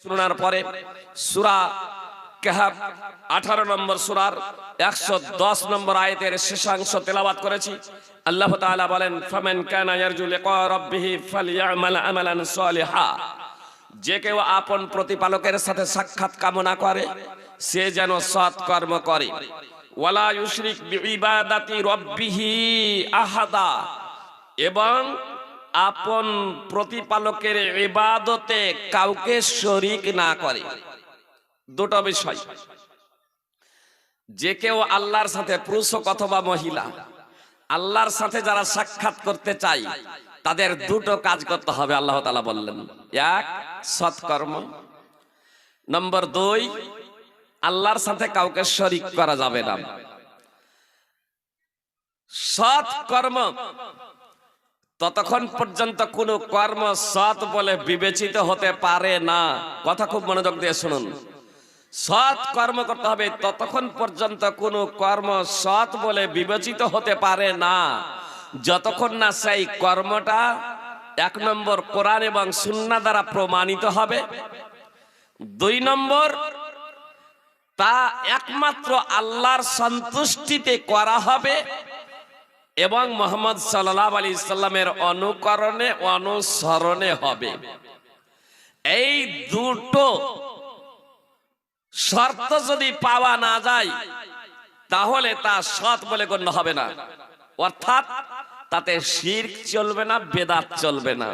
শোনার পরে সূরা কাহফ 18 নম্বর সূরার 110 নম্বর আয়াতের শেষাংশ তেলাওয়াত করেছি। আল্লাহ তাআলা বলেন, ফামান কানা ইয়ারজু লিকা রাব্বিহি ফালইআমাল আমালান সলিহা। যে কেউ আপন প্রতিপালকের সাথে সাক্ষাৎ কামনা করে সে যেন সৎ কর্ম করে। ওয়ালা ইউশরিক বিইবাদাতি রাব্বিহি আহাদা, এবং আপন প্রতিপালকের ইবাদতে কাউকে শরীক না করে। দুটো বিষয়, যে কেউ আল্লাহর সাথে পুরুষ অথবা মহিলা আল্লাহর সাথে যারা সাক্ষাৎ করতে চায় তাদের দুটো কাজ করতে হবে। আল্লাহ তাআলা বললেন, এক সৎকর্ম, নম্বর দুই আল্লাহর সাথে কাউকে শরীক করা যাবে না। সৎ কর্ম ততক্ষণ পর্যন্ত কোন কর্ম সৎ বলে বিবেচিত হতে পারে না। কথা খুব মনোযোগ দিয়ে শুনুন। সৎ কর্ম করতে হবে ততক্ষণ পর্যন্ত কোন কর্ম সৎ বলে বিবেচিত হতে পারে না যতক্ষণ না সেই কর্মটা এক নম্বর কোরআন এবং সুন্নাহ দ্বারা প্রমাণিত হবে, দুই নম্বর তা একমাত্র আল্লাহর সন্তুষ্টিতে করা হবে এবং মুহাম্মদ সাল্লাল্লাহু আলাইহি সাল্লামের অনুকরণে অনুসরণে হবে। এই দুটো শর্ত যদি পাওয়া না যায় তাহলে তা সৎ বলে গণ্য হবে না, অর্থাৎ তাতে শিরক চলবে না, বেদাত চলবে না।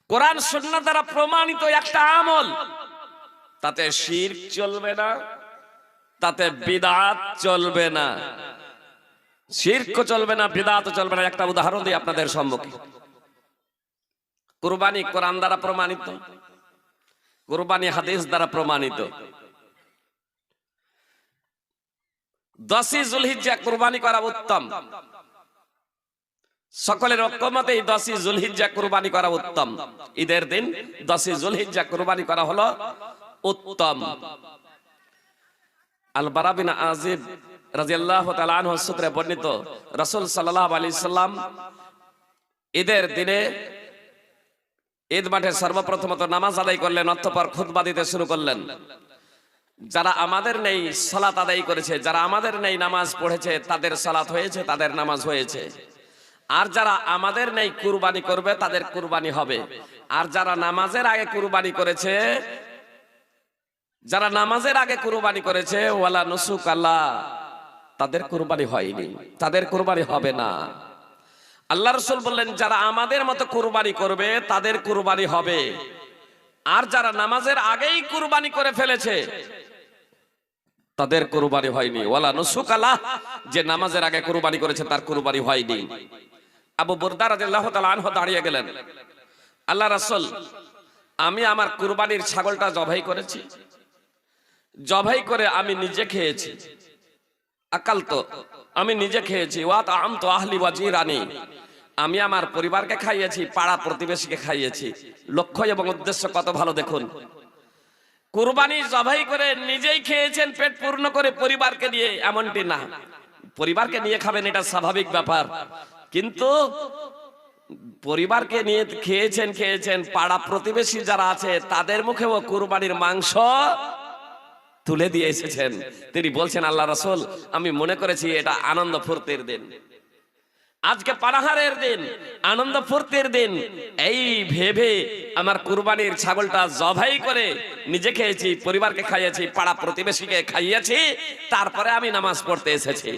কোরআন সুন্নাহ দ্বারা প্রমাণিত একটা আমল, তাতে শিরক চলবে না, তাতে বিদআত চলবে না, শিরক চলবে না, বিদআত চলবে না। একটা উদাহরণ দিই আপনাদের সম্মুখে। কুরবানি কোরআন দ্বারা প্রমাণিত, কুরবানি হাদিস দ্বারা প্রমাণিত। 10ই যুলহিজ্জা কুরবানি করা উত্তম। সকলের ঐক্যমতে 10ই যুলহিজ্জা কুরবানি করা উত্তম। ঈদের দিন 10ই যুলহিজ্জা কুরবানি করা হলো উত্তম। আল বারা বিন আযিব রাদিয়াল্লাহু তাআলা আনহু সূত্রে বর্ণিত, রাসূল সাল্লাল্লাহু আলাইহি সাল্লাম ঈদের দিনে ঈদ মাঠে সর্বপ্রথমত নামাজ আদায় করলেন, অতঃপর খুতবা দিতে শুরু করলেন। যারা আমাদের নেই সালাত আদায় করেছে, যারা আমাদের নেই নামাজ পড়েছে তাদের সালাত হয়েছে, তাদের নামাজ হয়েছে। আর যারা আমাদের নেই কুরবানি করবে তাদের কুরবানি হবে। আর যারা নামাজের আগে কুরবানি করেছে, যারা নামাজের আগে কুরবানি করেছে ওয়ালা নুসুক আল্লাহ, তাদের কুরবানি হয়নি, তাদের কুরবানি হবে না। আল্লাহ রাসূল বললেন, যারা আমাদের মতো কুরবানি করবে তাদের কুরবানি হবে। আর যারা নামাজের আগেই কুরবানি করে ফেলেছে তাদের কুরবানি হয়নি। ওয়ালা নুসুক আল্লাহ, যে নামাজের আগে কুরবানি করেছে তার কুরবানি হয়নি। আবু বুরদা রাদিয়াল্লাহু তাআলা আনহু দাঁড়িয়ে গেলেন, আল্লাহ রাসূল, আমি আমার কুরবানির ছাগলটা জবাই করেছি, জবাই করে আমি নিজে খেয়েছি, আকাল তো আমি নিজে খেয়েছি, ওয়া তাআমতু আহলি ওয়া জিরানি, আমি আমার পরিবারকে খাইয়েছি, পাড়া প্রতিবেশীকে খাইয়েছি। লক্ষ্য এবং উদ্দেশ্য কত ভালো দেখুন। কুরবানি জবাই করে নিজেই খেয়েছেন পেট পূর্ণ করে, পরিবারকে নিয়ে এমনটি না। পরিবারকে নিয়ে খাবেন এটা স্বাভাবিক ব্যাপার, কিন্তু পরিবারকে নিয়ে খেয়েছেন, পাড়া প্রতিবেশী যারা আছে তাদের মুখেও কুরবানির মাংস তুলে দিয়ে এসেছেন। তিনি বলছেন, আল্লাহ রাসূল, আমি মনে করেছি এটা আনন্দ ফুর্তির দিন, আজকে পানাহারের দিন, আনন্দ ফুর্তির দিন। এই ভেবে আমার কুরবানির ছাগলটা জবাই করে নিজে খেয়েছি, পরিবারকে খাইয়েছি, পাড়া প্রতিবেশীকে খাইয়েছি, তারপরে আমি নামাজ পড়তে এসেছি।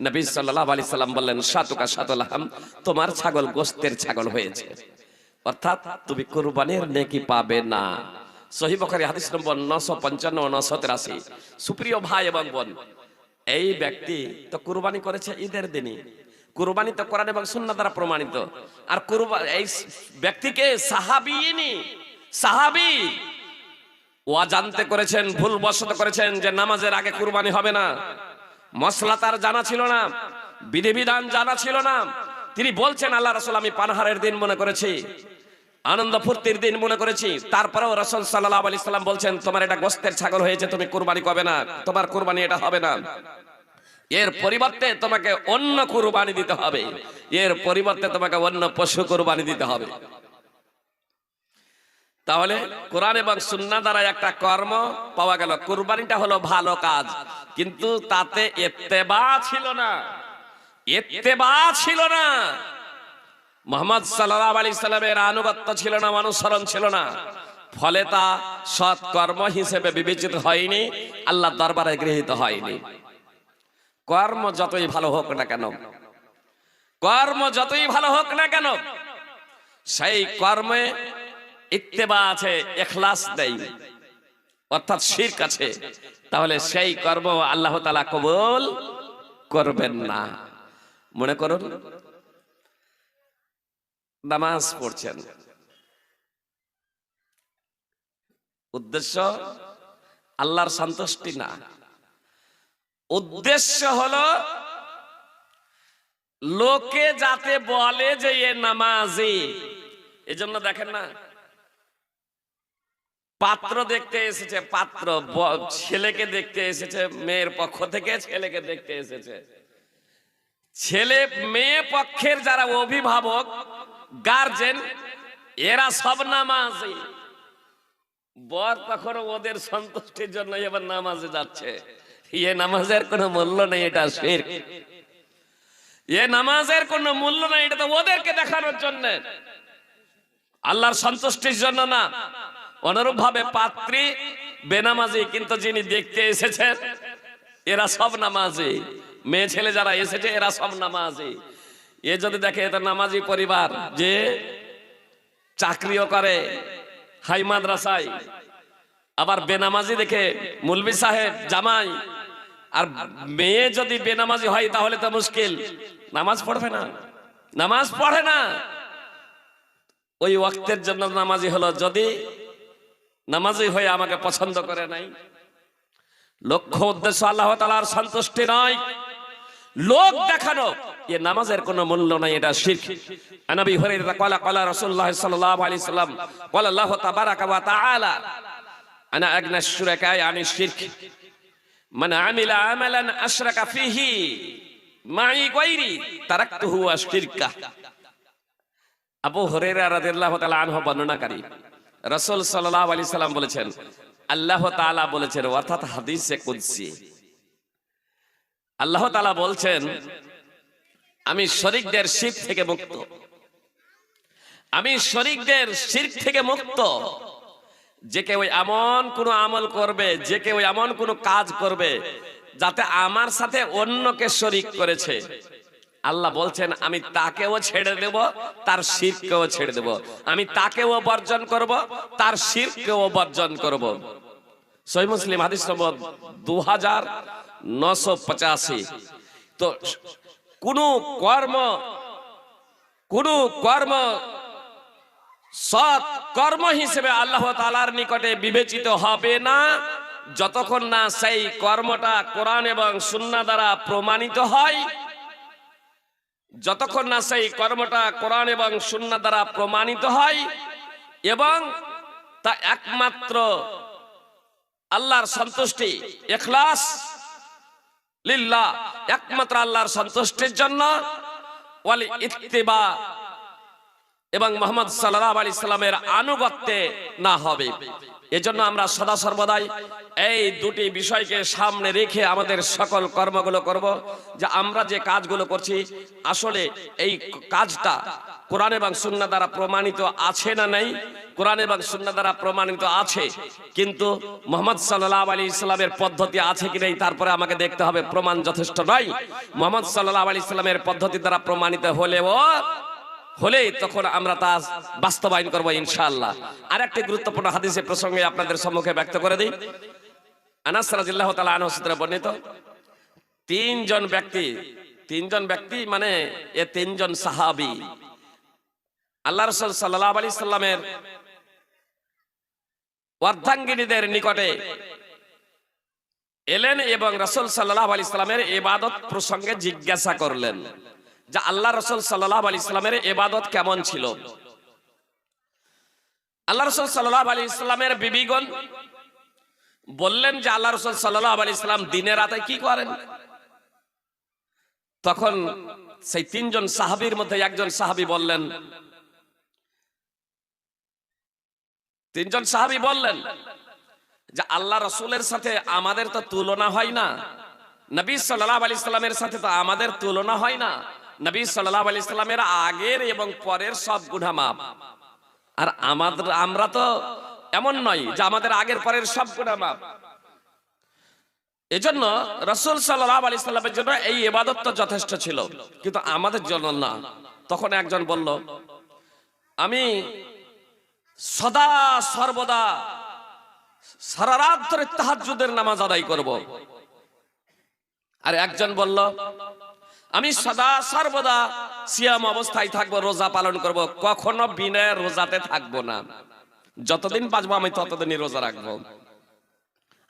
নবী সাল্লাল্লাহু আলাইহি সাল্লাম বললেন, শাতুকা শাতুল হাম, তোমার ছাগল গোশতের ছাগল হয়েছে, অর্থাৎ তুমি কুরবানির নেকি পাবে না। সহিহ বুখারী হাদিস নম্বর 955 ও 983। সুপ্রিয় ভাই এবং বোন, এই ব্যক্তি তো কুরবানি করেছে ঈদের দিনে, কুরবানি তো কোরআন এবং সুন্নাহ দ্বারা প্রমাণিত। আর কুরবানি এই ব্যক্তিকে সাহাবী ও জানতে করেছেন, ভুলবশত করেছেন যে নামাজের আগে কুরবানি হবে না। মসলা তার জানা ছিল না, বিধিবিধান জানা ছিল না। তিনি বলছেন, আল্লাহ রাসূল, আমি পানাহারের দিন মনে করেছি, আনন্দ ফুর্তির দিন মনে করেছি। তারপরেও রাসূল সাল্লাল্লাহু আলাইহি সাল্লাম বলছেন, তোমার এটা গোশতের ছাগল হয়েছে, তুমি কুরবানি করবে না, তোমার কুরবানি এটা হবে না। এর পরিবর্তে তোমাকে অন্য কুরবানি দিতে হবে, এর পরিবর্তে তোমাকে অন্য পশু কুরবানি দিতে হবে। তাহলে কোরআন এবং সুন্নাহ দ্বারা একটা কর্ম পাওয়া গেল। কুরবানিটা হলো ভালো কাজ, কিন্তু তাতে ইত্তেবা ছিল না, ইত্তেবা ছিল না। মুহাম্মদ সাল্লাল্লাহু আলাইহি সাল্লামের আনুগত্য ছিল না, অনুসরণ ছিল না, ফলে তা সৎ কর্ম হিসেবে বিবেচিত হয়নি, আল্লাহর দরবারে গৃহীত হয়নি। কর্ম যতই ভালো হোক না কেন, কর্ম যতই ভালো হোক না কেন, সেই কর্মে ইত্তেবা আছে, ইখলাস নেই, অর্থাৎ শিরক আছে, তাহলে সেই কর্ম আল্লাহ তাআলা কবুল করবেন না। মনে করুন নামাজ পড়ছেন, উদ্দেশ্য আল্লাহর সন্তুষ্টি না, উদ্দেশ্য হলো লোকে যাতে বলে যে এ নামাজি। এজন্য দেখেন না, পাত্র দেখতে এসেছে, পাত্র ছেলেকে দেখতে এসেছে, মেয়ের পক্ষ থেকে ছেলেকে দেখতে এসেছে, ছেলে মেয়ে পক্ষের যারা অভিভাবক গার্জেন এরা সব নামাজি, বর তখন ওদের সন্তুষ্টির জন্য এবার নামাজে যাচ্ছে। এ নামাজের কোনো মূল্য নেই, এটা শিরক। এ নামাজের কোনো মূল্য নেই, এটা তো ওদেরকে দেখানোর জন্য, আল্লাহর সন্তুষ্টির জন্য না। অনুরূপ ভাবে পাত্রী বেনামাজি, কিন্তু যিনি দেখতে এসেছেন এরা সব নামাজি, মেয়ে ছেলে যারা এসেছে এরা সব নামাজি। এ যদি দেখে এটা নামাজি পরিবার, যে চাকরিও করে হাই মাদ্রাসায়, আবার বেনামাজি দেখে মুলবি সাহেব জামাই, আর মেয়ে যদি বেনামাজি হয় তাহলে তো মুশকিল, নামাজ পড়বে না, নামাজ পড়ে না। ওই ওয়াক্তের জন্য নামাজি হলো, যদি নামাজি হয়ে আমাকে পছন্দ করে নাই, লক্ষ্য উদ্দেশ্য আল্লাহ তাআলার সন্তুষ্টি নয়, লোক দেখানো, এ নামাজের কোনো মূল্য নাই, এটা শিরক। নবী হুরায়রা ক্বালা ক্বালা রাসূলুল্লাহ সাল্লাল্লাহু আলাইহি সাল্লাম ক্বালা আল্লাহু তাবারাকা ওয়া তাআলা আনা আগনা শুরাকাই আনি শিরক মান আমিলা আমালান আশরাকা ফিহি মাই গায়রি তারাকতুহু ওয়া শিরকা। আবু হুরায়রা রাদিয়াল্লাহু তাআলা আনহু বর্ণনাকারী, রাসূল সাল্লাল্লাহু আলাইহি সাল্লাম বলেছেন, আল্লাহ তাআলা বলেছেন, অর্থাৎ হাদিসে কুদসি, আল্লাহ তাআলা বলছেন, আমি শরীকদের শিরক থেকে মুক্ত, আমি শরীকদের শিরক থেকে মুক্ত। যে কেউ এমন কোন আমল করবে, যে কেউ এমন কোন কাজ করবে যাতে আমার সাথে অন্যকে শরীক করেছে, আল্লাহ বলছেন আমি তাকেও ছেড়ে দেব, তার শিরককেও ছেড়ে দেব, আমি তাকেও বর্জন করব, তার শিরককেও বর্জন করব। সহিহ মুসলিম হাদিস নম্বর 2985। তো কোন কর্ম সৎ কর্ম হিসেবে আল্লাহ তাআলার নিকটে বিবেচিত হবে না যতক্ষণ না সেই কর্মটা কোরআন এবং সুন্নাহ দ্বারা প্রমাণিত হয়, যতক্ষণ না সেই কর্মটা কোরআন এবং সুন্নাহ দ্বারা প্রমাণিত হয় এবং তা একমাত্র আল্লাহর সন্তুষ্টি, ইখলাস লিল্লাহ, একমাত্র আল্লাহর সন্তুষ্টির জন্য, ওয়াল ইত্তিবা এবং মুহাম্মদ সাল্লাল্লাহু আলাইহি সাল্লামের আনুগত্যে না হবে। এজন্য আমরা সদা সর্বদাই এই দুটি বিষয়কে সামনে রেখে আমাদের সকল কর্মগুলো করব, যে আমরা যে কাজগুলো করছি আসলে এই কাজটা কোরআন এবং সুন্নাহ দ্বারা প্রমাণিত আছে না নাই। কোরআন এবং সুন্নাহ দ্বারা প্রমাণিত আছে, কিন্তু মুহাম্মদ সাল্লাল্লাহু আলাইহি সাল্লামের পদ্ধতি আছে কি নাই তারপরে আমাকে দেখতে হবে, প্রমাণ যথেষ্ট নয়। মুহাম্মদ সাল্লাল্লাহু আলাইহি সাল্লামের পদ্ধতি দ্বারা প্রমাণিত হলেই তখন আমরা তা বাস্তবায়ন করবো ইনশাআল্লাহ। আর একটি গুরুত্বপূর্ণ হাদিসের প্রসঙ্গে আপনাদের সম্মুখে ব্যক্ত করে দিই। আনাস রাদিয়াল্লাহু তাআলা আনহু সূত্রে বর্ণিত, তিনজন ব্যক্তি মানে এ তিনজন সাহাবী আল্লাহ রাসূল সাল্লাল্লাহু আলাইহি সাল্লামের অর্ধাঙ্গিনীদের নিকটে এলেন এবং রাসূল সাল্লাল্লাহু আলাইহি সাল্লামের ইবাদত প্রসঙ্গে জিজ্ঞাসা করলেন যে আল্লাহ রাসূল সাল্লাল্লাহু আলাইহি সাল্লামের ইবাদত কেমন ছিল। আল্লাহ রাসূল সাল্লাল্লাহু আলাইহি সাল্লামের বিবিগণ বললেন যে আল্লাহ রাসূল সাল্লাল্লাহু আলাইহি সাল্লাম দিনে রাতে কি করেন। তখন সেই তিনজন সাহাবীর মধ্যে একজন সাহাবী বললেন, তিনজন সাহাবী বললেন যে আল্লাহ রাসূলের সাথে আমাদের তো তুলনা হয় না, নবী সাল্লাল্লাহু আলাইহি সাল্লামের সাথে তো আমাদের তুলনা হয় না। নবী সাল্লাল্লাহু আলাইহি সাল্লামের আগের এবং পরের সব গুনাহ মাফ, আর আমরা তো এমন নয় যে আমাদের আগের পরের সব গুনাহ মাফ। এজন্য রাসূল সাল্লাল্লাহু আলাইহি সাল্লামের জন্য এই ইবাদত তো যথেষ্ট ছিল, কিন্তু আমাদের জন্য না। তখন একজন বলল, আমি সদা সর্বদা সারা রাত ধরে তাহাজ্জুদের নামাজ আদায় করব। আর একজন বলল, আমি সদা সর্বদা সিয়াম অবস্থায় থাকবো, রোজা পালন করব, কখনো বিনা রোজাতে থাকবো না, যতদিন বাঁচবো আমি ততদিনই রোজা রাখবো।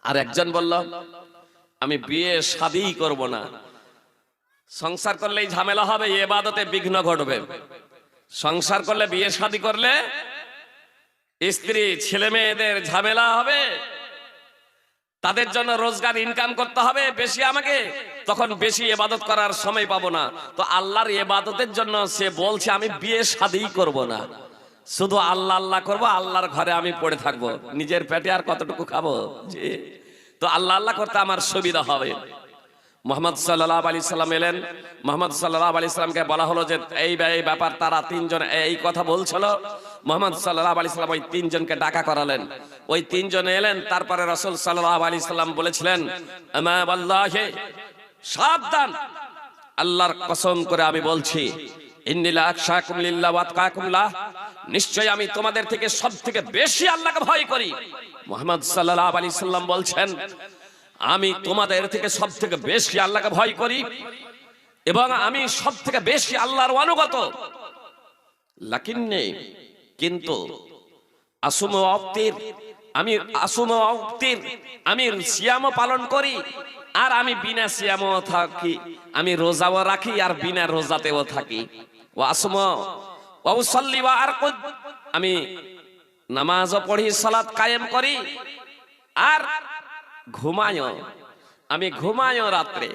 আর একজন বলল, আমি বিয়ে শাদী করব না, সংসার করলেই ঝামেলা হবে, ইবাদতে বিঘ্ন ঘটবে। সংসার করলে, বিয়ে শাদী করলে স্ত্রী ছেলে মেয়েদের ঝামেলা হবে, তাদের জন্য রোজগার ইনকাম করতে হবে বেশি আমাকে, তখন বেশি ইবাদত করার সময় পাবো না। তো আল্লাহর ইবাদতের জন্য সে বলছে আমি বিয়ে শাদী করব না, শুধু আল্লাহ আল্লাহ করব, আল্লাহর ঘরে আমি পড়ে থাকবো, নিজের পেটে আর কতটুকু খাবো, জি। তো আল্লাহ আল্লাহ করতে আমার সুবিধা হবে। মুহাম্মদ সাল্লাল্লাহু আলাইহি সাল্লাম এলেন। মুহাম্মদ সাল্লাল্লাহু আলাইহি সাল্লামকে বলা হলো যে এই ব্যাপার, তারা তিনজন এই কথা বলছিল। মুহাম্মদ সাল্লাল্লাহু আলাইহি সাল্লাম ওই তিনজনকে ডাকা করালেন। ওই তিনজন এলেন। তারপরে রাসূল সাল্লাল্লাহু আলাইহি সাল্লাম বলেছিলেন, আমা ওয়াল্লাহি, সাবধান, আল্লাহর কসম করে আমি বলছি, ইন্নী লা আখশাকুম লিল্লাহি ওয়া আতকাকুম লাহ, নিশ্চয় আমি তোমাদের থেকে সবথেকে বেশি আল্লাহকে ভয় করি। মুহাম্মদ সাল্লাল্লাহু আলাইহি সাল্লাম বলছেন, আমি তোমাদের থেকে সব থেকে বেশি আল্লাহকে ভয় করি এবং আমি সব থেকে বেশি আল্লাহর অনুগত। লাকিন্নি, কিন্তু আসুম ওয়াফতির, আমি আসুম ওয়াফতির, আমি সিয়াম পালন করি আর আমি বিনা সিয়ামও থাকি, আমি রোজাও রাখি আর বিনা রোজাতেও থাকি। ওয়া আসুম ওয়া উসাল্লি ওয়া আরকুদ, আমি নামাজও পড়ি, সালাত কায়েম করি আর ঘুমায়ও, আমি ঘুমায়ও রাত্রে,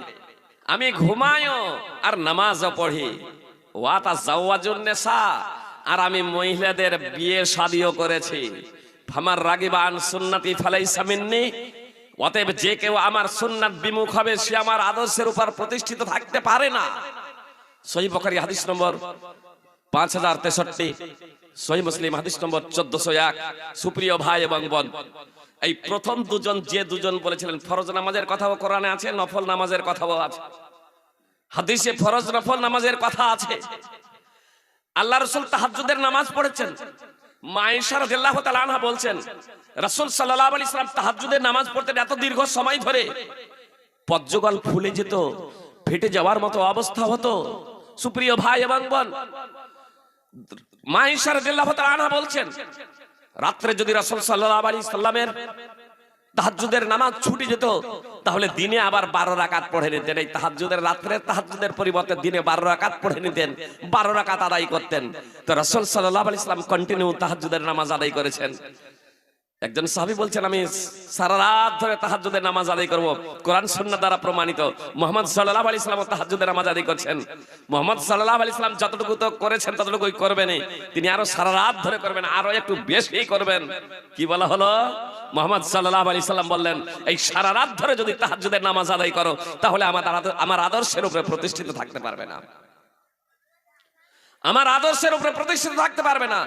আমি ঘুমায়ও আর নামাজও পড়ি। ওয়া তাজাওয়াজুন নিসা, আর আমি মহিলাদের বিয়ে শাদীও করেছি। ফামার রাগিবা আন সুন্নতি ফালাইসা মিন্নি, অতএব যে কেউ আমার সুন্নাত বিমুখ হবে সে আমার আদর্শের উপর প্রতিষ্ঠিত থাকতে পারে না। সহিহ বুখারী হাদিস নম্বর 5063, সহিহ মুসলিম হাদিস নম্বর 1401। সুপ্রিয় ভাই এবং বোন, এই প্রথম দুজন, যে দুজন বলেছিলেন, ফরজ নামাজের কথাও কোরআনে আছে, নফল নামাজের কথাও আছে, হাদিসে ফরজ নফল নামাজের কথা আছে। আল্লাহ রাসূল তাহাজ্জুদের নামাজ পড়েছেন। মা আয়েশা রাদিয়াল্লাহু তাআলা আনহা বলছেন, রাসূল সাল্লাল্লাহু আলাইহি সাল্লাম তাহাজ্জুদের নামাজ পড়তেন এত দীর্ঘ সময় ধরে, পদ্মগল ফুলে যেত, ফেটে যাওয়ার মতো অবস্থা হতো। সুপ্রিয় ভাই এবং বোন, মা আয়েশা রাদিয়াল্লাহু তাআলা আনহা বলছেন, রাত্রে যদি রাসূল সাল্লাল্লাহু আলাইহি সাল্লামের তাহাজ্জুদের নামাজ ছুটে যেত, তাহলে দিনে আবার 12 রাকাত পড়ে নিতেন। এই তাহাজ্জুদের, রাত্রের তাহাজ্জুদের পরিবর্তে দিনে 12 রাকাত পড়ে নিতেন, 12 রাকাত আদায় করতেন। তো রাসূল সাল্লাল্লাহু আলাইহি সাল্লাম কন্টিনিউ তাহাজ্জুদের নামাজ আদায় করেছেন। একজন সাহাবী বলছেন, আমি সারা রাত ধরে তাহাজ্জুদের নামাজ আদায় করব, কোরআন সুন্নাহ দ্বারা প্রমাণিত। মুহাম্মদ সাল্লাল্লাহু আলাইহি সাল্লাম তাহাজ্জুদের নামাজ আদায় করছেন। মুহাম্মদ সাল্লাল্লাহু আলাইহি সাল্লাম যতটুকু তো করেছেন ততটুকুই করবেন, তিনি আরো সারা রাত ধরে করবেন, আরো একটু বেশি করবেন। কি বলা হলো? মুহাম্মদ সাল্লাল্লাহু আলাইহি সাল্লাম বললেন, এই সারা রাত ধরে যদি তাহাজ্জুদের নামাজ আদায় করো, তাহলে আমার আদর্শের উপরে প্রতিষ্ঠিত থাকতে পারবে না, আমার আদর্শের উপরে প্রতিষ্ঠিত থাকতে পারবে না।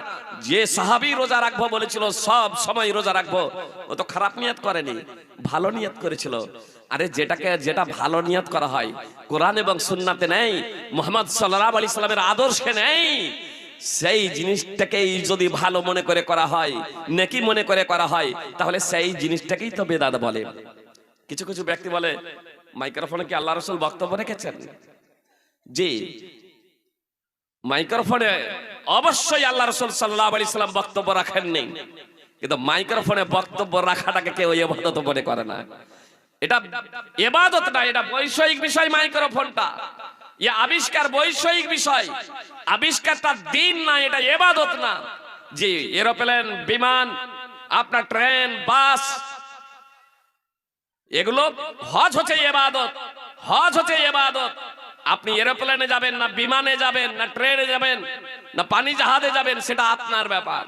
যে সাহাবী রোজা রাখবো বলেছিল, সব সময় রোজা রাখবো, ও তো খারাপ নিয়ত করেনি, ভালো নিয়ত করেছিল। আরে যেটা ভালো নিয়ত করা হয় কোরআন এবং সুন্নাতে নেই, মুহাম্মদ সাল্লাল্লাহু আলাইহি সাল্লামের আদর্শে নেই, সেই জিনিসটাকেই যদি ভালো মনে করে করা হয়, নেকি মনে করে করা হয়, তাহলে সেই জিনিসটাকেই তো বেদাত বলে। কিছু কিছু ব্যক্তি বলে, মাইক্রোফোনে কি আল্লাহ রাসূল বক্তব্য রেখেছেন? জি, মাইক্রোফোনে অবশ্যই আল্লাহ রাসূল সাল্লাল্লাহু আলাইহি সাল্লাম বক্তব্য রাখেননি, কিন্তু মাইক্রোফোনে বক্তব্য রাখাটাকে কেউ ইবাদত মনে করে না। এটা ইবাদত না, এটা বৈষয়িক বিষয়। মাইক্রোফোনটা আবিষ্কার বৈষয়িক বিষয়, আবিষ্কারটা দিন না, এটা ইবাদত না। জি, এরোপ্লেন, বিমান, আপনার ট্রেন, বাস, এগুলো হজ হচ্ছে ইবাদত, হজ হচ্ছে ইবাদত। আপনি এরোপ্লেনে যাবেন না, বিমানে যাবেন না, ট্রেনে যাবেন না, পানি জাহাজে যাবেন, সেটা আপনার ব্যাপার।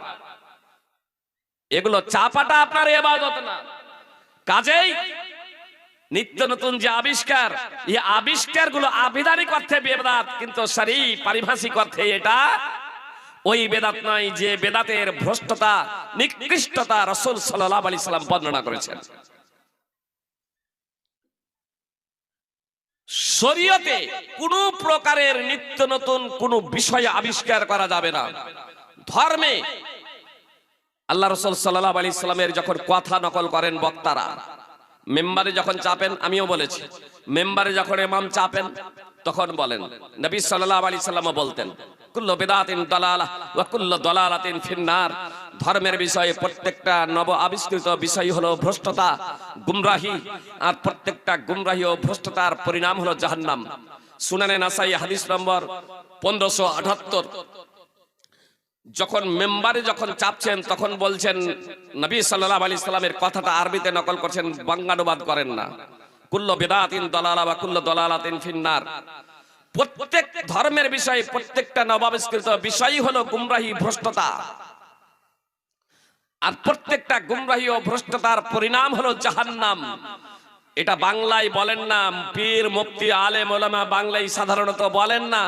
এগুলো চাপাটা আপনার ইবাদত না। কাজেই নিত্য নতুন যে আবিষ্কার, এই আবিষ্কার গুলো আবিধানিক অর্থে বেদাত, কিন্তু শরঈ পারিভাষিক অর্থে এটা ওই বেদাত নয় যে বেদাতের ভ্রষ্টতা নিকৃষ্টতা রাসূল সাল্লাল্লাহু আলাইহি সাল্লাম বর্ণনা করেছেন। শরীয়তে কোন প্রকারের নিত্য নতুন কোন বিষয় আবিষ্কার করা যাবে না। ধর্মে আল্লাহ রাসূল সাল্লাল্লাহু আলাইহি সাল্লামের যখন কথা নকল করেন বক্তারা, মেম্বারে যখন চাপেন, আমিও বলেছি, মেম্বারে যখন ইমাম চাপেন তখন বলেন, নবী সাল্লাল্লাহু আলাইহি সাল্লাম বলতেন, কুল্লু বিদআতিন দালালাহ ওয়া কুল্লু দালালাতিন ফিন্নার। ধর্মের বিষয়ে প্রত্যেকটা নব আবিষ্কৃত বিষয় হলো ভ্রষ্টতা, গুমরাহি, আর প্রত্যেকটা গুমরাহি ও ভ্রষ্টতার পরিণাম হলো জাহান্নাম। সুনানে নাসাই হাদিস নম্বর 1578। যখন মেম্বারে যখন চাপছেন তখন বলছেন, নবী সাল্লাল্লাহু আলাইহি সাল্লামের কথাটা আরবিতে নকল করছেন, বাংলানুবাদ করেন না। কুল্লু বিদআতিন দালালাহ ওয়া কুল্লু দালালাতিন ফিন্নার। প্রত্যেক ধর্মের বিষয় প্রত্যেকটা নবাবিষ্কৃত বিষয়ই হলো গুমরাহি, ভ্রষ্টতা, আর প্রত্যেকটা গুমরাহি ও ভ্রষ্টতার পরিণাম হলো জাহান্নাম। এটা বাংলায় বলেন না, পীর মুফতি আলেম ওলামা বাংলায় সাধারণত বলেন না,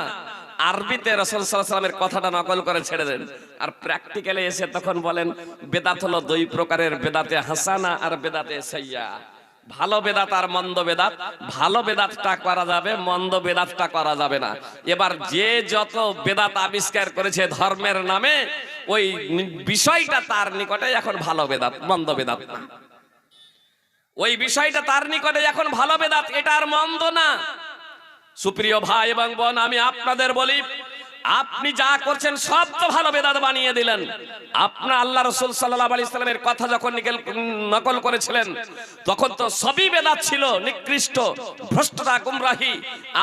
আরবিতে রাসূল সাল্লাল্লাহু আলাইহি সাল্লামের কথাটা নকল করে ছেড়ে দেন। আর প্র্যাকটিক্যালে এসে তখন বলেন বেদাত হলো দুই প্রকারের, বেদাতে হাসানা আর বেদাতে সাইয়্যা। ভালো বেদাত আর মন্দ বেদাত, ভালো বেদাতটা করা যাবে, মন্দ বেদাতটা করা যাবে না। এবার যে যত বেদাত আবিষ্কার করেছে ধর্মের নামে, ওই বিষয়টা তার নিকটে এখন ভালো বেদাত, মন্দ বেদাত না। ওই বিষয়টা তার নিকটে এখন ভালো বেদাত, এটা আর মন্দ না। সুপ্রিয় ভাই এবং বোন, আমি আপনাদের বলি, আপনি যা করছেন সব তো ভালো বেদাত বানিয়ে দিলেন। আপনার আল্লাহ রাসূল সাল্লাল্লাহু আলাইহি সাল্লামের কথা যখন নকল করেছিলেন তখন তো সবই বেদাত ছিল, নিকৃষ্ট, ভ্রষ্টতা, গুমরাহি।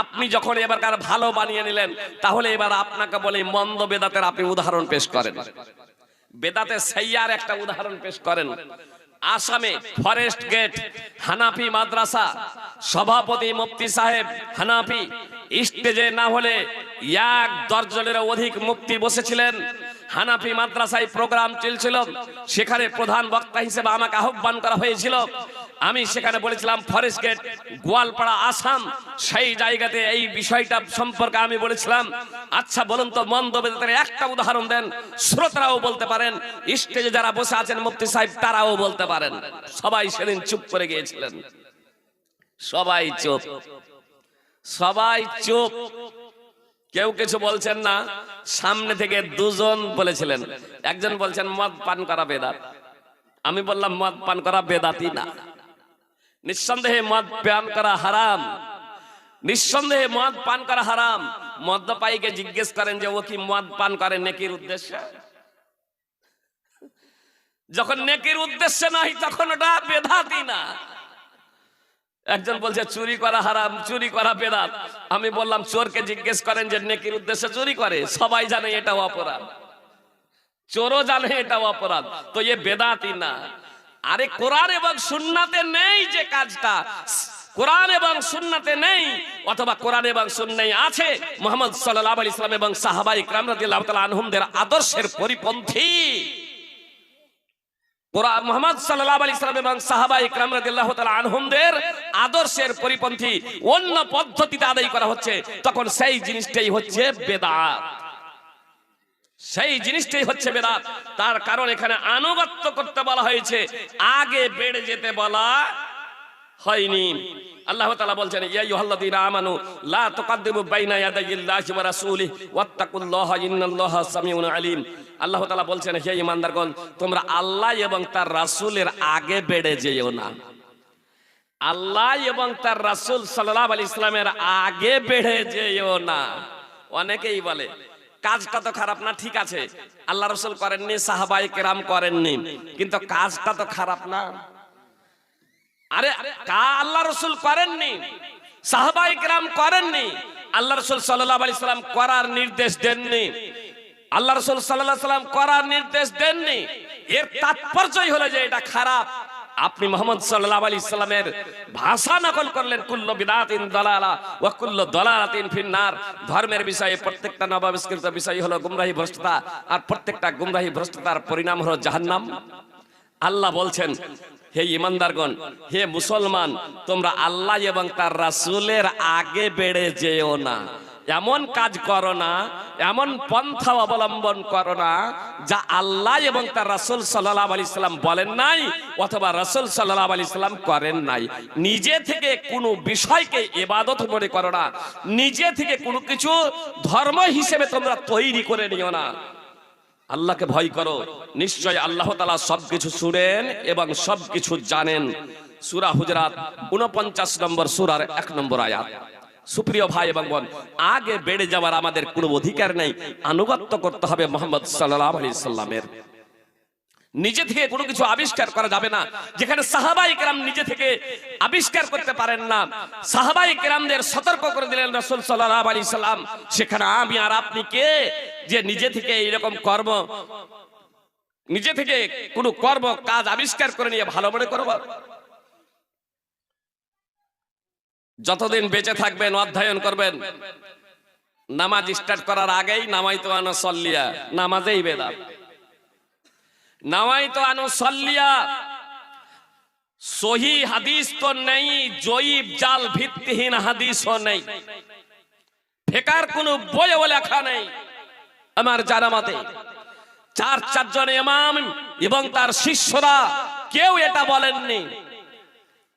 আপনি যখন এবারকার ভালো বানিয়ে নিলেন, তাহলে এবার আপনাকে বলি মন্দ বেদাতের আপনি উদাহরণ পেশ করেন। বেদাতে সাইয়্যার একটা উদাহরণ পেশ করেন। আসামে ফরেস্ট গেট হানাফি মাদ্রাসা, সভাপতি মুফতি সাহেব হানাফি, স্টেজে না হলে 1 দর্জনের অধিক মুফতি বসেছিলেন। হানাফি মাদ্রাসায় প্রোগ্রাম চলছিল, সেখানে প্রধান বক্তা হিসেবে আমাকে আহ্বান করা হয়েছিল। আমি সেখানে বলেছিলাম ফরেস্ট গেট গোয়ালপাড়া আসাম, সেই জায়গাতে এই বিষয়টা সম্পর্কে আমি বলেছিলাম, আচ্ছা বলুন তো মন্দ বেদাতের একটা উদাহরণ দেন। শ্রোতারাও বলতে পারেন, স্টেজে যারা বসে আছেন মুফতি সাহেব তারাও বলতে পারেন। সবাই সেদিন চুপ করে গিয়েছিলেন, সবাই চুপ, সবাই চুপ, কেউ কিছু বলছেন না। সামনে থেকে 2 জন বলেছিলেন, একজন বলছেন মদ পান করা বেদাত। আমি বললাম মদ পান করা বেদাতই না, নিঃসন্দেহে মদ পান করা হারাম, নিঃসন্দেহে মদ পান করা হারাম। মদ্যপায়ীকে জিজ্ঞেস করেন যে ও কি মদ পান করে নেকির উদ্দেশ্যে? যখন নেকির উদ্দেশ্যে নাই তখন ওটা বেদাতই না। একজন বলছে চুরি করা হারাম, চুরি করা বেদাত। আমি বললাম চোরকে জিজ্ঞেস করেন যে নেকির উদ্দেশ্যে চুরি করে, সবাই জানে এটাও অপরাধ, চোরও জানে এটাও অপরাধ, তো এ বেদাতই না। আরে কোরআন এবং সুন্নাতে নেই যে কাজটা, কোরআন এবং সুন্নাতে নেই, অথবা কোরআন এবং সুন্নায় আছে মুহাম্মদ সাল্লাল্লাহু আলাইহি সাল্লাম এবং সাহাবায়ে কেরাম রাদিয়াল্লাহু তাআলা আনহুমদের আদর্শের পরিপন্থী। কোরআন মুহাম্মদ সাল্লাল্লাহু আলাইহি সাল্লাম এবং সাহাবায়ে কেরাম রাদিয়াল্লাহু তাআলা আনহুমদের আদর্শের পরিপন্থী অন্য পদ্ধতিতে আদায় করা হচ্ছে, তখন সেই জিনিসটাই হচ্ছে বেদাত, সেই জিনিসটাই হচ্ছে বেদাত। তার কারণ এখানে আনুগত্য করতে বলা হয়েছে, আগে বেড়ে যেতে বলা হয়নি। আল্লাহ তাআলা বলছেন ইয়া আইয়ুহাল্লাযীনা আমানু লা তুকদ্দিমু বাইনা ইয়াদাইল্লাহি ওয়া রাসূলিহি ওয়াত্তাকুল্লাহা ইন্নাল্লাহা সামিউন আলীম। আল্লাহ তাআলা বলছেন হে ঈমানদারগণ, তোমরা আল্লাহ এবং তার রাসূলের আগে বেড়ে যেও না। আল্লাহ এবং তার রাসূল সাল্লাল্লাহু আলাইহি সাল্লামের আগে বেড়ে যেও না। অনেকেই বলে কাজটা তো খারাপ না, ঠিক আছে আল্লাহ রাসূল করেননি, সাহাবায়ে কেরাম করেননি, কিন্তু কাজটা তো খারাপ না। আরে আল্লাহ রাসূল করেননি, সাহাবায়ে কেরাম করেননি, আল্লাহ রাসূল সাল্লাল্লাহু আলাইহি সাল্লাম করার নির্দেশ দেননি, আল্লাহ রাসূল সাল্লাল্লাহু আলাইহি সাল্লাম করার নির্দেশ দেননি, এর তাৎপর্যই হলো যে এটা খারাপ। আপনি মুহাম্মদ সাল্লাল্লাহু আলাইহি সাল্লামের ভাষা নকল করলেন, কুল্লু বিদআতিন দালালা ওয়া কুল্লু দালালাতিন ফিন্নার। ধর্মের বিষয়ে প্রত্যেকটা নবাবিষ্কৃত বিষয় হলো গুমরাহি, ভ্রষ্টতা, আর প্রত্যেকটা গুমরাহি ভ্রষ্টতার পরিণাম হলো জাহান্নাম। আল্লাহ বলছেন, হে ইমানদারগণ, হে মুসলমান, তোমরা আল্লাহ এবং তার রাসূলের আগে বেড়ে যেও না। এমন কাজ করো না, এমন পন্থা অবলম্বন করো না যা আল্লাহ এবং তার রাসূল সাল্লাল্লাহু আলাইহি সাল্লাম বলেন নাই অথবা রাসূল সাল্লাল্লাহু আলাইহি সাল্লাম করেন নাই। নিজে থেকে কোনো বিষয়কে ইবাদত মনে করো না, নিজে থেকে কোনো কিছু ধর্ম হিসেবে তোমরা তৈরি করে নিও না। আল্লাহকে ভয় করো, নিশ্চয় আল্লাহ তাআলা সবকিছু শুনেন এবং সবকিছু জানেন। সূরা হুজরাত 49 নম্বর সূরার 1 নম্বর আয়াত। সুপ্রিয় ভাই এবং বোন, আগে বেড়ে যাওয়ার আমাদের কোনো অধিকার নেই, আনুগত্য করতে হবে মুহাম্মদ সাল্লাল্লাহু আলাইহি সাল্লামের। নিজে থেকে কোনো কিছু আবিষ্কার করা যাবে না। যেখানে সাহাবায়ে কেরাম নিজে থেকে আবিষ্কার করতে পারেন না, সাহাবায়ে কেরামদের সতর্ক করে দিলেন রাসূল সাল্লাল্লাহু আলাইহি সাল্লাম, সেখানে আমি আর আপনি কে যে নিজে থেকে এইরকম কর্ম, নিজে থেকে কোনো কর্ম কাজ আবিষ্কার করে নিয়ে ভালো মনে করব? যতদিন বেঁচে থাকবেন অধ্যয়ন করবেন, নামাজ স্টার্ট করার আগেই নামাইতু আনা সাল্লিয়া, নামাজেই বেদাত। নামাইতু আনা সাল্লিয়া সহি হাদিস তো নেই, জয়ীব জাল ভিত্তিহীন হাদিসও নেই, ফিকার কোনো বইও লেখা নেই। আমার জানামতে চারজন ইমাম এবং তার শিষ্যরা কেউ এটা বলেননি,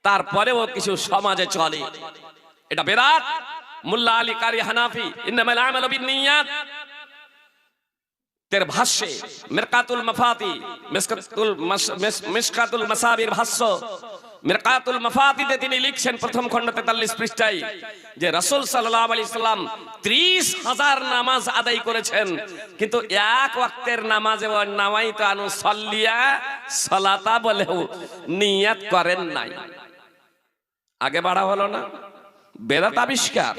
তারপরেও কিছু সমাজে চলে। এটা বেদাত। মুল্লা আলী কারি হানাফি ইন্নামাল আমালু বিন্নিয়াত তের ভাষ্যে মিরকাতুল মাফাতি, মিশকাতুল মাসাবির ভাষ্য মিরকাতুল মাফাতিতে তিনি লিখছেন প্রথম খণ্ড 43 পৃষ্ঠায় যে রাসূল সাল্লাল্লাহু আলাইহি সাল্লাম 30,000 নামাজ আদায় করেছেন, কিন্তু এক ওয়াক্তের নামাজে নামাইতু আনু সাল্লিয়া সালাতা বলেও নিয়ত করেন নাই। আগে বাড়া হলো না, বেদাত আবিষ্কার,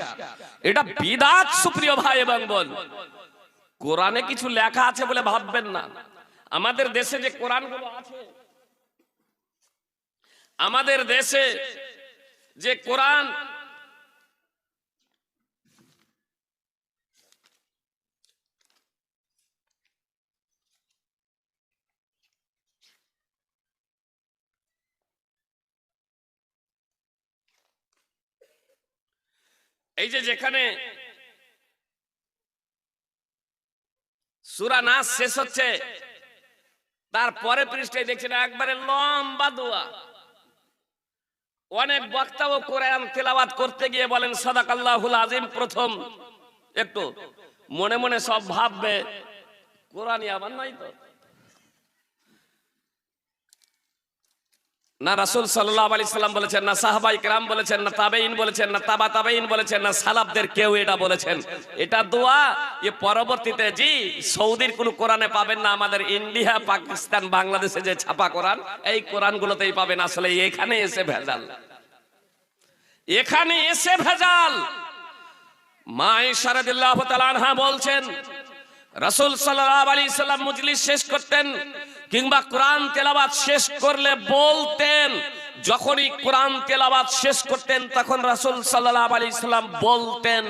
এটা বিদআত। সুপ্রিয় ভাই এবং বোন, কোরআনে কিছু লেখা আছে বলে ভাববেন না। আমাদের দেশে যে কোরআনগুলো আছে, আমাদের দেশে যে কোরআন, এই যে যেখানে সূরা নাস শেষ হচ্ছে, তারপরে পৃষ্ঠায় দেখছেন একবারে লম্বা দোয়া। অনেক বক্তাও কোরআন তেলাওয়াত করতে গিয়ে বলেন সাদাকাল্লাহুল আযীম। প্রথম একটু মনে মনে সব ভাববে কোরআনই আবার নাই তো। না রাসূল সাল্লাল্লাহু আলাইহি সাল্লাম বলেছেন, না সাহাবায়ে কেরাম বলেছেন, না তাবেঈন বলেছেন, না তাবা তাবেঈন বলেছেন, না সালাফদের কেউ এটা বলেছেন। এটা দোয়া এ পরবর্তীতে জি সৌদির কোন কোরআনে পাবেন না। আমাদের ইন্ডিয়া, পাকিস্তান, বাংলাদেশে যে ছাপা কোরআন, এই কোরআনগুলোতেই পাবেন। আসলে এখানে এসে ভেজাল, এখানে এসে ভেজাল। মা আয়েশা রাদিয়াল্লাহু তাআলা আনহা বলছেন, রাসূল সাল্লাল্লাহু আলাইহি সাল্লাম মজলিস শেষ করতেন কিংবা কোরআন তেলাওয়াত শেষ করলে বলতেন, যখনই কোরআন তেলাওয়াত শেষ করতেন তখন রাসূল সাল্লাল্লাহু আলাইহি সাল্লাম বলতেন,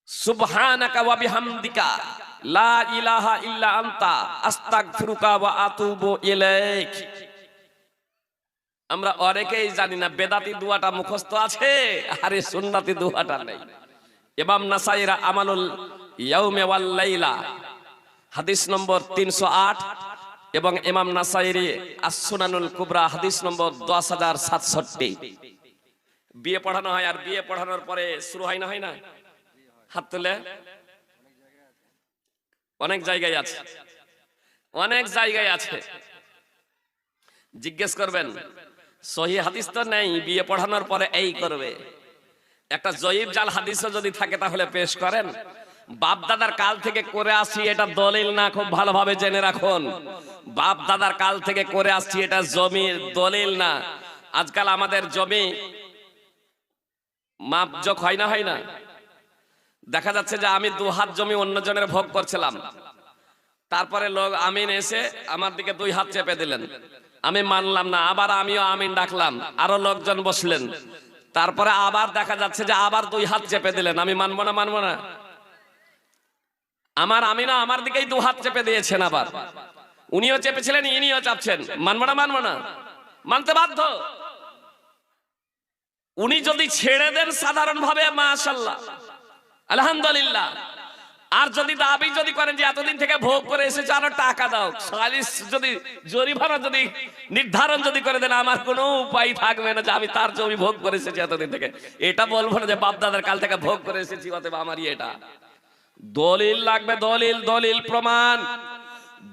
সুবহানাকা ওয়া বিহামদিকা লা ইলাহা ইল্লা আনতা আস্তাগফিরুকা ওয়া আতুবু ইলাইক। আমরা অনেকেই জানি না, বেদাতি দোয়াটা মুখস্থ আছে, আরে সুন্নতি দোয়াটা নেই। ইমাম নাসাঈর আমানুল ইয়াউমি ওয়াল লাইলা হাদিস নম্বর 308 এবং ইমাম নাসাঈর আস-সুনানুল কুবরা হাদিস নম্বর 10067। বিয়ে পড়ানো হয়, আর বিয়ে পড়ানোর পরে শুরু হয় না, হয় না? হাত তুলে। অনেক জায়গায় আছে, অনেক জায়গায় আছে। জিজ্ঞেস করবেন, সহিহ হাদিস তো নেই, বিয়ে পড়ানোর পরে এই করবে। একটা জয়ীব জাল হাদিসও যদি থাকে তাহলে পেশ করেন। বাপ দাদার কাল থেকে করে আসছি, এটা দলিল না, খুব ভালোভাবে জেনে রাখুন। বাপ দাদার কাল থেকে করে আসছি, এটা জমির দলিল না। আজকাল আমাদের জমি মাপজোক হয় না, হয় না? দেখা যাচ্ছে যে আমি 2 হাত জমি অন্যজনের ভোগ করছিলাম, তারপরে লোক আমিন এসে আমার দিকে 2 হাত চেপে দিলেন, আমি মানলাম না, আবার আমিও আমিন ডাকলাম, আরো লোকজন বসলেন, তারপরে আবার দেখা যাচ্ছে যে আবার 2 হাত চেপে দিলেন, আমি মানবো না, মানবো না। আমার আমিনা আমার দিকেই 2 হাত চেপে দিয়েছেন। আবার উনিও চেপেছিলেন, ইনিও চাপছেন। মানবো না? মানবো না? মানতে বাধ্য। উনি যদি ছেড়ে দেন সাধারণ ভাবে, মাশাআল্লাহ, আলহামদুলিল্লাহ। আর যদি দাবি যদি করেন যে এতদিন থেকে ভোগ করে এসেছে, আরো টাকা দাও, সালিস যদি জরিমানা যদি নির্ধারণ যদি করে দেন, আমার কোনো উপায় থাকবে না যে আমি তার জমি ভোগ করে এসেছি এতদিন থেকে। এটা বলবো না যে বাপ দাদার কাল থেকে ভোগ করে এসেছি, অতএব আমারই এটা। দলিল লাগবে, দলিল, দলিল প্রমাণ।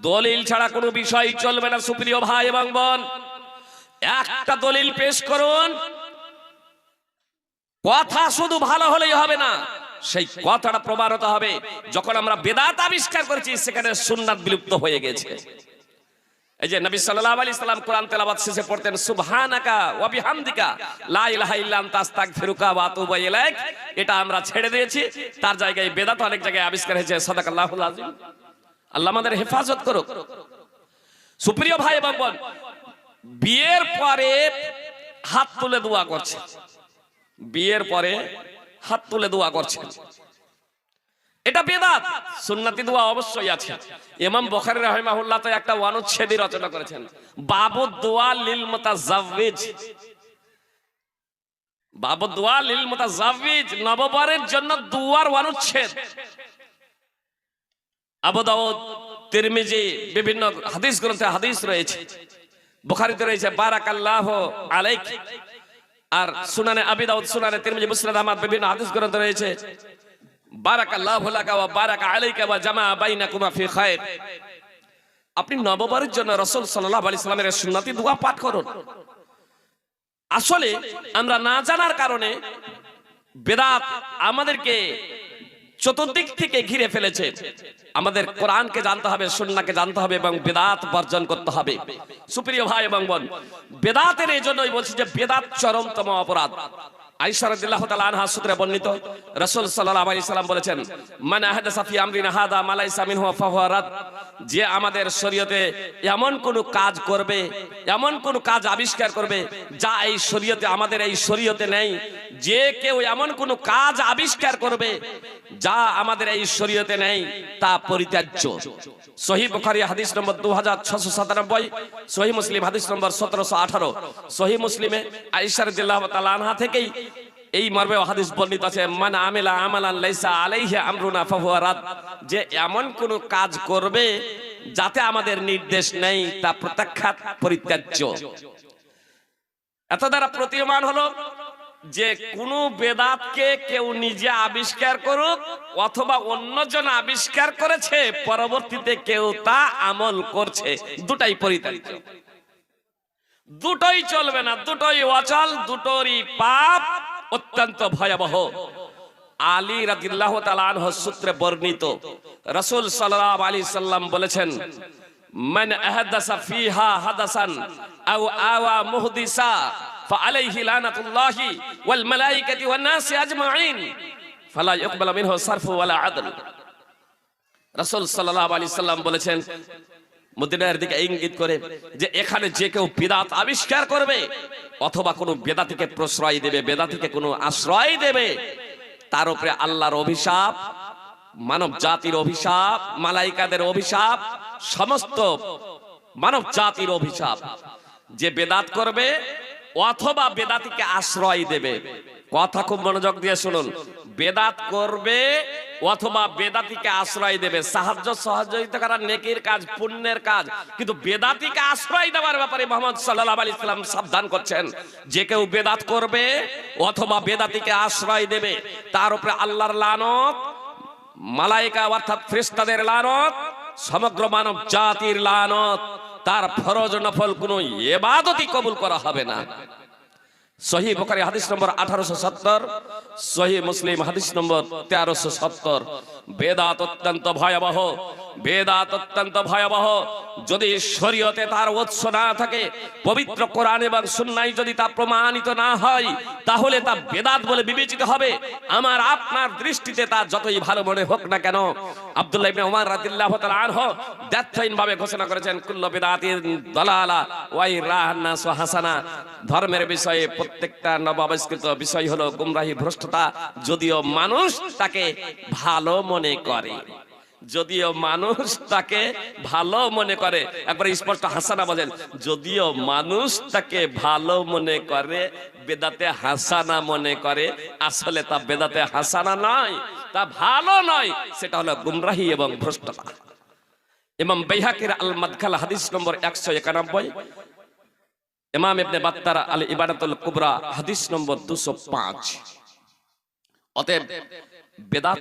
দলিল ছাড়া কোনো বিষয় চলবে না সুপ্রিয় ভাই এবং বোন। একটা দলিল পেশ করুন। কথা শুধু ভালো হলেই হবে না, সেই কথাটা প্রমাণিত হবে। যখন আমরা বেদাত আবিষ্কার করেছি, সেখানে সুন্নাত বিলুপ্ত হয়ে গেছে। এই যে নবী সাল্লাল্লাহু আলাইহি সাল্লাম কোরআন তেলাওয়াত শেষে পড়তেন সুবহানাকা ওয়া বিহামদিকা লা ইলাহা ইল্লা আনতা আস্তাগফিরুকা ওয়া আতুবু ইলাইক, এটা আমরা ছেড়ে দিয়েছি। তার জায়গায় বেদাত অনেক জায়গায় আবিষ্কার হয়েছে। সাদাকাল্লাহুল আযীম। আল্লাহ আমাদের হেফাজত করুক। সুপ্রিয় ভাই এবং বোন, বিয়ের পরে হাত তুলে দোয়া করছে, বিয়ের পরে হাত তুলে দোয়া করছেন, এটা বেদাত। সুন্নতি দোয়া অবশ্যই আছে। ইমাম বুখারী রাহিমাহুল্লাহ তো একটা অনুচ্ছেদ রচনা করেছেন, বাবু দোয়া লিল মুতাজাওবিজ। বাবু দোয়া লিল মুতাজাওবিজ, নববরের জন্য দোয়ার অনুচ্ছেদ। আবু দাউদ, তিরমিজি, বিভিন্ন হাদিস গ্রন্থে হাদিস রয়েছে। বুখারীতে রয়েছে বারাকাল্লাহু আলাইক, আর সুনানে আবি দাউদ, সুনানে তিরমিজি, মুসনাদ আহমদ, বিভিন্ন হাদিস গ্রন্থে রয়েছে বারাকাল্লাহু লাকা ওয়া বারাকা আলাইকা ওয়া জামা বাইনাকুমা ফি খায়র। আপনি নববরের জন্য রাসূল সাল্লাল্লাহু আলাইহি সাল্লামের সুন্নতি দোয়া পাঠ করুন। আসলে আমরা না জানার কারণে বেদাত আমাদেরকে চতুর্দিক থেকে ঘিরে ফেলেছে। আমাদের কোরআনকে জানতে হবে, সুন্নাহকে জানতে হবে এবং বেদাত বর্জন করতে হবে। সুপ্রিয় ভাই এবং বোন, বেদাতের এই জন্যই বলছি যে বেদাত চরমতম অপরাধ। আয়েশা রাদিয়াল্লাহু তাআলা আনহা সূত্রে বর্ণিত, রাসূল সাল্লাল্লাহু আলাইহি সাল্লাম বলেছেন, মান আহদাসা ফি আমরিনা হাদা মা লাইসা মিনহু ফাহুয়া রাদ। যে আমাদের শরীয়তে এমন কোন কাজ করবে, এমন কোন কাজ আবিষ্কার করবে যা এই শরীয়তে, আমাদের এই শরীয়তে নেই, যে কেউ এমন কোন কাজ আবিষ্কার করবে যা আমাদের এই শরীয়তে নেই, তা পরিত্যাজ্য। সহিহ বুখারী হাদিস নম্বর 2697, সহিহ মুসলিম হাদিস নম্বর 1718। সহিহ মুসলিমে আয়েশা রাদিয়াল্লাহু তাআলা আনহা থেকেই এই মর্মে হাদিস বর্ণিত আছে, মান আমিলা আমালান লাইসা আলাইহি আমরুনা ফাহুয়া রাদ। যে এমন কোন কাজ করবে যাতে আমাদের নির্দেশ নেই, তা প্রত্যাখ্যাত, পরিত্যাজ্য। এত দ্বারা প্রতীয়মান হলো যে কোন বেদাতকে কেউ নিজে আবিষ্কার করুক অথবা অন্যজন আবিষ্কার করেছে, পরবর্তীতে কেউ তা আমল করছে, দুটাই পরিত্যাজ্য, দুটোই চলবে না, দুটোই অচল, দুটোরই পাপ অত্যন্ত ভয়াবহ। আলী রাদিয়াল্লাহু তাআলা আনহু সূত্রে বর্ণিত, রাসূল সাল্লাল্লাহু আলাইহি সাল্লাম বলেছেন, মান আহদাসা ফিহা হাদাসান আও আওয়া মুহদিসা ফাআলাইহি লানাতুল্লাহি ওয়াল মালায়েকাতি ওয়ান নাসি আজমাইন ফালা ইকবালু মিনহু সারফু ওয়ালা আদল। রাসূল সাল্লাল্লাহু আলাইহি সাল্লাম বলেছেন, মদিনার দিকে ইঙ্গিত করে, যে এখানে যে কেউ বিদআত আবিষ্কার করবে অথবা কোনো বেদাতিকে প্রশ্রয় দেবে, বেদাতিকে কোনো আশ্রয় দেবে, তার উপরে আল্লাহর অভিশাপ, মানব জাতির অভিশাপ, মালাইকাদের অভিশাপ, সমস্ত মানব জাতির অভিশাপ। যে বেদাত করবে অথবা বেদাতিকে আশ্রয় দেবে, কথা খুব মনোযোগ দিয়ে শুনুন, বেদাত করবে অথবা বেদাতিকে আশ্রয় দেবে, সাহায্য সহযোগিতা করা নেকির কাজ, পুণ্যের কাজ, কিন্তু বেদাতিকে আশ্রয় দেওয়ার ব্যাপারে মুহাম্মদ সাল্লাল্লাহু আলাইহি সাল্লাম সাবধান করছেন। যে কেউ বেদাত করবে অথবা বেদাতিকে আশ্রয় দেবে, তার উপরে আল্লাহর লানত, মালায়েকা অর্থাৎ ফেরেশতাদের লানত, সমগ্র মানব জাতির লানত, তার ফরজ নফল কোনো ইবাদতই কবুল করা হবে না। সহিহ বুখারী হাদিস নম্বর 1870, সহিহ মুসলিম হাদিস নম্বর 1370। বেদাত অত্যন্ত ভয়াবহ, বেদাত অত্যন্ত ভয়াবহ। যদি শরীয়তে তার উৎস না থাকে, পবিত্র কোরআন এবং সুন্নাহয় যদি তা প্রমাণিত না হয়, তাহলে তা বেদাত বলে বিবেচিত হবে। আমার আপনার দৃষ্টিতে তা যতই ভালো মনে হোক না কেন, আব্দুল্লাহ ইবনে ওমর রাদিয়াল্লাহু তাআলা আনহু দ্ব্যর্থহীনভাবে ঘোষণা করেছেন, কুল্লু বিদআতিন দালালা ওয়া ইরাহান নাস হাসানা। ধর্মের বিষয়ে প্রত্যেকটা নবাবিষ্কৃত বিষয় হলো গুমরাহি, ভ্রষ্টতা, যদিও মানুষ তাকে ভালো মনে করে। যদিও মানুষ তাকে ভালো মনে করে, একবার স্পষ্ট হাসানা বলেন, যদিও মানুষ তাকে ভালো মনে করে, বেদাতে হাসানা মনে করে, আসলে তা বেদাতে হাসানা নয়, তা ভালো নয়, সেটা হলো গুমরাহি এবং ভ্রষ্টতা। ইমাম বাইহাকির আল মাদখাল হাদিস নম্বর 191, ইমাম ইবনে বাত্তার আল ইবানাতুল কুবরা হাদিস নম্বর 205। অতএব বেদাত